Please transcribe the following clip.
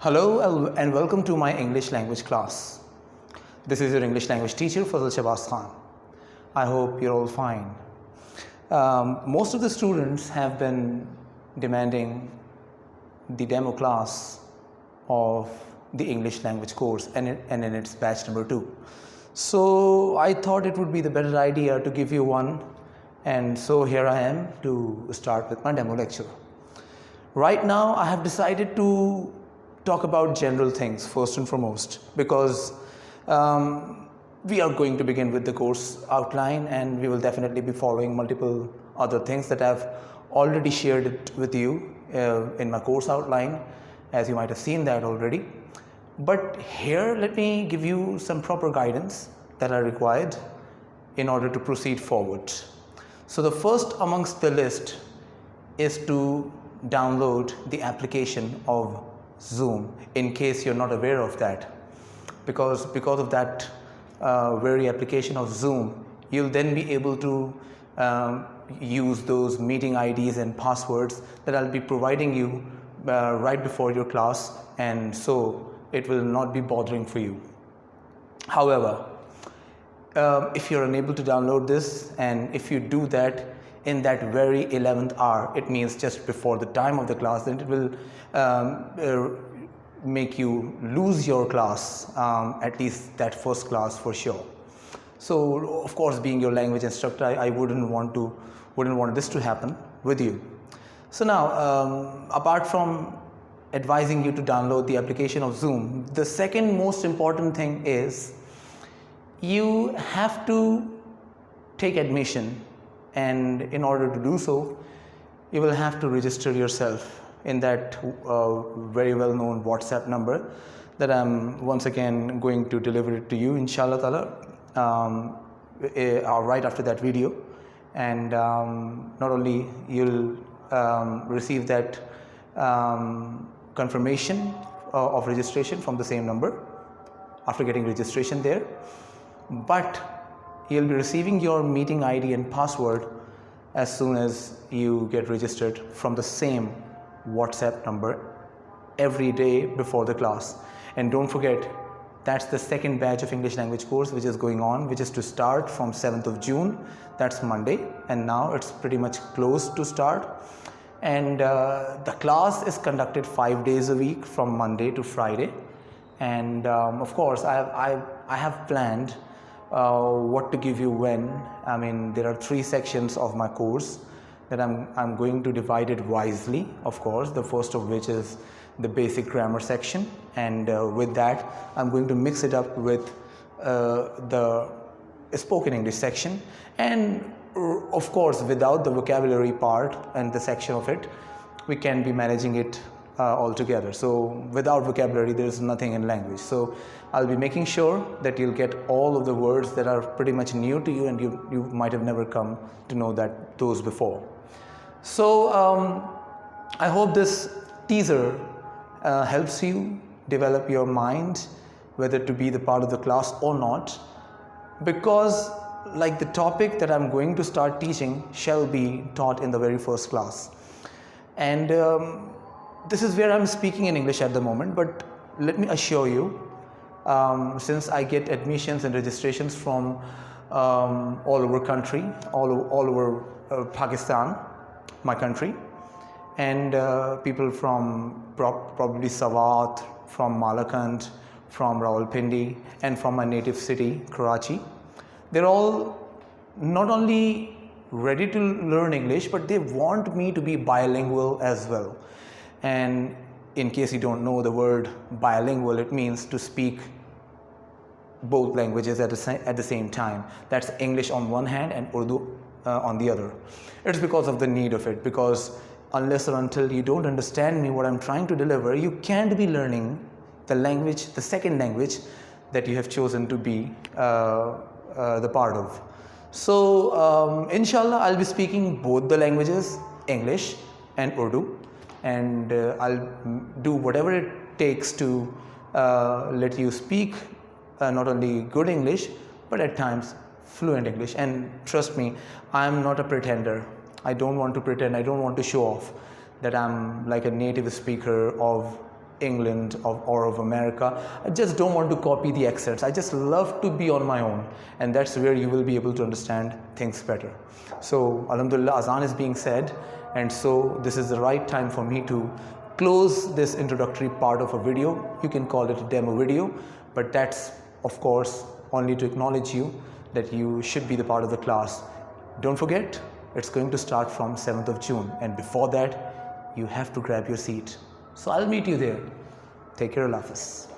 Hello and welcome to my English language class. This is your English language teacher, Shahbaz. I hope you're all fine. Most of the students have been demanding the demo class of the English language course and in its batch number 2. So I thought it would be the better idea to give you one, and so here I am to start with my demo lecture. Right now I have decided to talk about general things first and foremost, because we are going to begin with the course outline, and we will definitely be following multiple other things that I've already shared it with you in my course outline, as you might have seen that already. But here let me give you some proper guidance that are required in order to proceed forward. So the first amongst the list is to download the application of Zoom, in case you're not aware of that, because of that very application of Zoom, you'll then be able to use those meeting IDs and passwords that I'll be providing you right before your class, and so it will not be bothering for you. However, if you're unable to download this, and if you do that in that very 11th hour, it means just before the time of the class, then it will make you lose your class, at least that first class for sure. So of course, being your language instructor, I wouldn't want this to happen with you. So now, apart from advising you to download the application of Zoom, the second most important thing is you have to take admission, and in order to do so, you will have to register yourself in that very well known WhatsApp number that I'm once again going to deliver it to you, inshallah ta'ala, right after that video. And not only you'll receive that confirmation of registration from the same number after getting registration there, but you'll be receiving your meeting ID and password as soon as you get registered from the same WhatsApp number every day before the class. And don't forget, that's the second batch of English language course which is going on, which is to start from 7th of June. That's Monday, and now it's pretty much close to start. And the class is conducted 5 days a week from Monday to Friday. And of course, I have planned what to give you when. I mean, there are 3 sections of my course that I'm going to divide it wisely, of course, the first of which is the basic grammar section, and with that I'm going to mix it up with the spoken English section, and of course without the vocabulary part and the section of it, we can be managing it all together. So without vocabulary there is nothing in language. So I'll be making sure that you'll get all of the words that are pretty much new to you, and you might have never come to know those before. So I hope this teaser helps you develop your mind whether to be the part of the class or not, because like the topic that I'm going to start teaching shall be taught in the very first class. And this is where I'm speaking in English at the moment, but let me assure you, since I get admissions and registrations from all over country, all over Pakistan, my country, and people from probably Sawat, from Malakand, from Rawalpindi, and from my native city, Karachi. They're all not only ready to learn English, but they want me to be bilingual as well. And in case you don't know the word bilingual, it means to speak both languages at the same time. That's English on one hand and Urdu on the other. It's because of the need of it, because unless or until you don't understand me, what I'm trying to deliver, you can't be learning the language, the second language that you have chosen to be the part of. So inshallah, I'll be speaking both the languages, English and Urdu, and I'll do whatever it takes to let you speak not only good English, but at times fluent English. And trust me, I'm not a pretender. I don't want to pretend, I don't want to show off that I'm like a native speaker of England or of America. I just don't want to copy the accents. I just love to be on my own, and that's where you will be able to understand things better. So Alhamdulillah, Azan is being said, and so this is the right time for me to close this introductory part of a video. You can call it a demo video, but that's of course only to acknowledge you that you should be the part of the class. Don't forget, it's going to start from 7th of June, and before that you have to grab your seat. So I'll meet you there. Take care, Allah Hafiz.